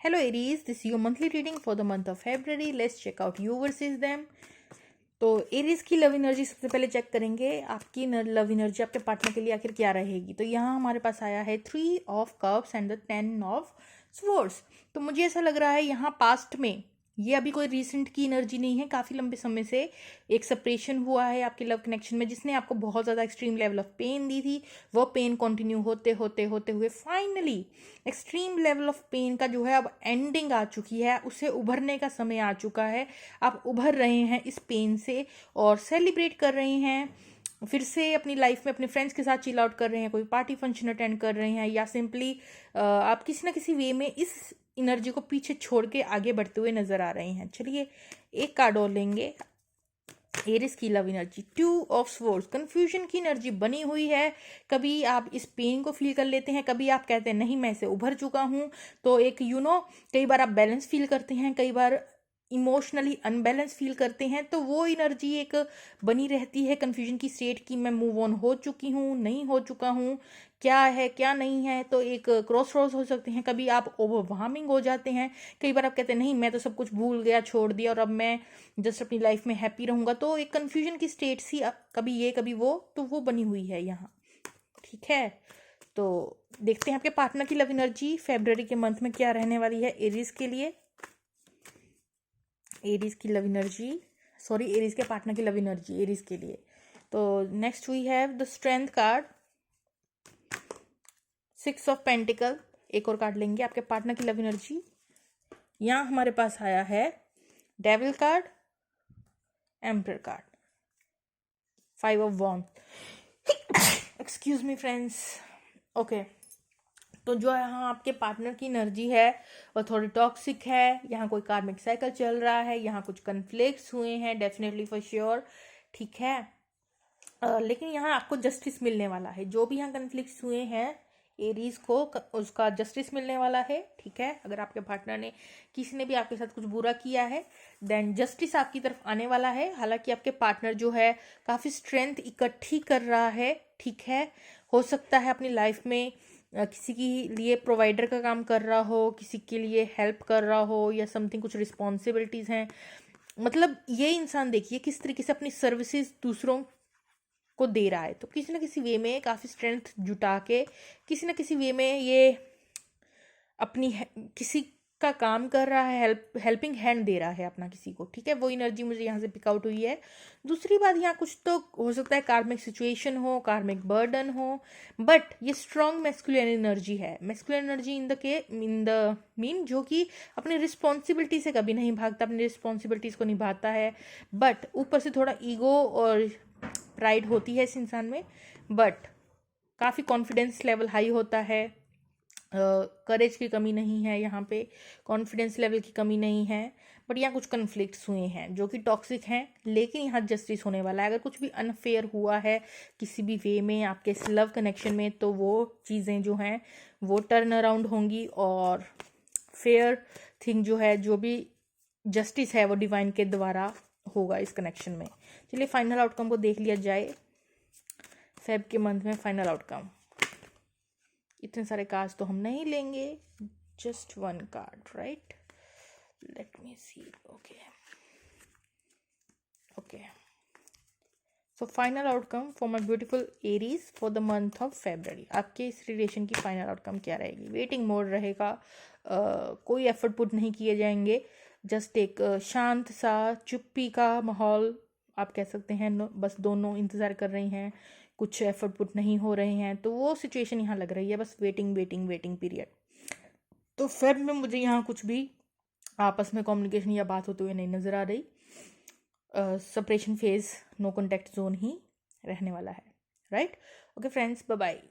Hello Aries, this is your monthly reading for the month of February. Let's check out you versus them. तो Aries की love energy सबसे पहले check करेंगे, आपकी love energy आपके partner के लिए आखिर क्या रहेगी। तो यहाँ हमारे पास आया है 3 of cups and the 10 of swords. तो मुझे ऐसा लग रहा है यहाँ पास्ट में ये अभी कोई रिसेंट की एनर्जी नहीं है, काफ़ी लंबे समय से एक सेपरेशन हुआ है आपके लव कनेक्शन में जिसने आपको बहुत ज़्यादा एक्सट्रीम लेवल ऑफ पेन दी थी। वो पेन कंटिन्यू होते होते होते हुए finally extreme level of pain का जो है अब एंडिंग आ चुकी है, उसे उभरने का समय आ चुका है। आप उभर रहे हैं इस पेन से और सेलिब्रेट कर रहे हैं, फिर से अपनी लाइफ में अपने फ्रेंड्स के साथ चिल आउट कर रहे हैं, कोई पार्टी फंक्शन अटेंड कर रहे हैं, या सिंपली आप किसी ना किसी वे में इस एनर्जी को पीछे छोड़ के आगे बढ़ते हुए नजर आ रहे हैं। चलिए एक कार्ड और लेंगे। एरिस की love energy 2 of swords. Confusion की एनर्जी बनी हुई है। कभी आप इस पेन को फील कर लेते हैं, कभी आप कहते हैं नहीं मैं इसे उभर चुका हूं। तो एक कई बार आप बैलेंस फील करते हैं, कई बार इमोशनली अनबैलेंस फील करते हैं। तो वो एनर्जी एक बनी रहती है कंफ्यूजन की स्टेट की, मैं मूव ऑन हो चुकी हूँ नहीं हो चुका हूँ, क्या है क्या नहीं है। तो एक क्रॉस रोड्स हो सकते हैं, कभी आप ओवरवार्मिंग हो जाते हैं, कई बार आप कहते हैं नहीं मैं तो सब कुछ भूल गया छोड़ दिया और अब मैं जस्ट अपनी लाइफ में हैप्पी रहूंगा। तो एक कंफ्यूजन की स्टेट सी कभी ये कभी वो, तो वो बनी हुई है यहाँ। ठीक है, तो देखते हैं आपके पार्टनर की लव एनर्जी फेब्रुअरी के मंथ में क्या रहने वाली है एरीज के लिए। एरीज की लव एनर्जी, सॉरी एरीज के पार्टनर की लव एनर्जी एरीज के लिए। तो next we have the strength card, 6 of pentacles. एक और कार्ड लेंगे आपके पार्टनर की लव एनर्जी। यहाँ हमारे पास आया है devil card, emperor card, 5 of wand. Excuse me friends. Okay, तो जो यहाँ आपके पार्टनर की एनर्जी है वो थोड़ी टॉक्सिक है। यहाँ कोई कार्मिक साइकिल चल रहा है, यहाँ कुछ कन्फ्लिक्ट्स हुए हैं डेफिनेटली फॉर श्योर। ठीक है, लेकिन यहाँ आपको जस्टिस मिलने वाला है। जो भी यहाँ कन्फ्लिक्ट्स हुए हैं एरीज को उसका जस्टिस मिलने वाला है। ठीक है, अगर आपके पार्टनर ने किसी ने भी आपके साथ कुछ बुरा किया है देन जस्टिस आपकी तरफ आने वाला है। हालांकि आपके पार्टनर जो है काफ़ी स्ट्रेंथ इकट्ठी कर रहा है। ठीक है, हो सकता है अपनी लाइफ में किसी के लिए प्रोवाइडर का काम कर रहा हो, किसी के लिए हेल्प कर रहा हो, या समथिंग कुछ रिस्पॉन्सिबिलिटीज़ हैं। मतलब ये इंसान देखिए किस तरीके से अपनी सर्विसेज दूसरों को दे रहा है। तो किसी ना किसी वे में काफ़ी स्ट्रेंथ जुटा के किसी ना किसी वे में ये अपनी किसी का काम कर रहा है, हेल्पिंग हैंड दे रहा है अपना किसी को। ठीक है, वो एनर्जी मुझे यहाँ से पिकआउट हुई है। दूसरी बात, यहाँ कुछ तो हो सकता है कार्मिक सिचुएशन हो, कार्मिक बर्डन हो, बट ये स्ट्रॉन्ग मैस्कुलिन एनर्जी है। Masculine energy in the mean जो कि अपनी रिस्पॉन्सिबिलिटी से कभी नहीं भागता, अपनी रिस्पॉन्सिबिलिटीज़ को निभाता है, बट ऊपर से थोड़ा ईगो और प्राइड होती है इस इंसान में, बट काफ़ी कॉन्फिडेंस लेवल हाई होता है। करेज की कमी नहीं है, यहाँ पे कॉन्फिडेंस लेवल की कमी नहीं है। बट यहाँ कुछ कन्फ्लिक्ट्स हुए हैं जो कि टॉक्सिक हैं, लेकिन यहाँ जस्टिस होने वाला है। अगर कुछ भी अनफेयर हुआ है किसी भी वे में आपके इस लव कनेक्शन में, तो वो चीज़ें जो हैं वो टर्न अराउंड होंगी और फेयर थिंग जो है, जो भी जस्टिस है वो डिवाइन के द्वारा होगा इस कनेक्शन में। चलिए फाइनल आउटकम को देख लिया जाए। फेब के मंथ में फाइनल आउटकम, इतने सारे कार्ड्स तो हम नहीं लेंगे, just 1 card, right? Let me see. Okay okay, so final outcome for my beautiful Aries for the month of February. आपके इस रिलेशन की फाइनल आउटकम क्या रहेगी? वेटिंग मोड रहेगा, कोई एफर्ट पुट नहीं किए जाएंगे, जस्ट एक शांत सा चुप्पी का माहौल आप कह सकते हैं। बस दोनों इंतज़ार कर रही हैं, कुछ एफर्ट पुट नहीं हो रहे हैं। तो वो सिचुएशन यहाँ लग रही है, बस वेटिंग वेटिंग वेटिंग पीरियड। तो फेब में मुझे यहाँ कुछ भी आपस में कम्युनिकेशन या बात होते हुए नहीं नज़र आ रही। Separation phase, no contact zone ही रहने वाला है, right? Okay friends, bye bye.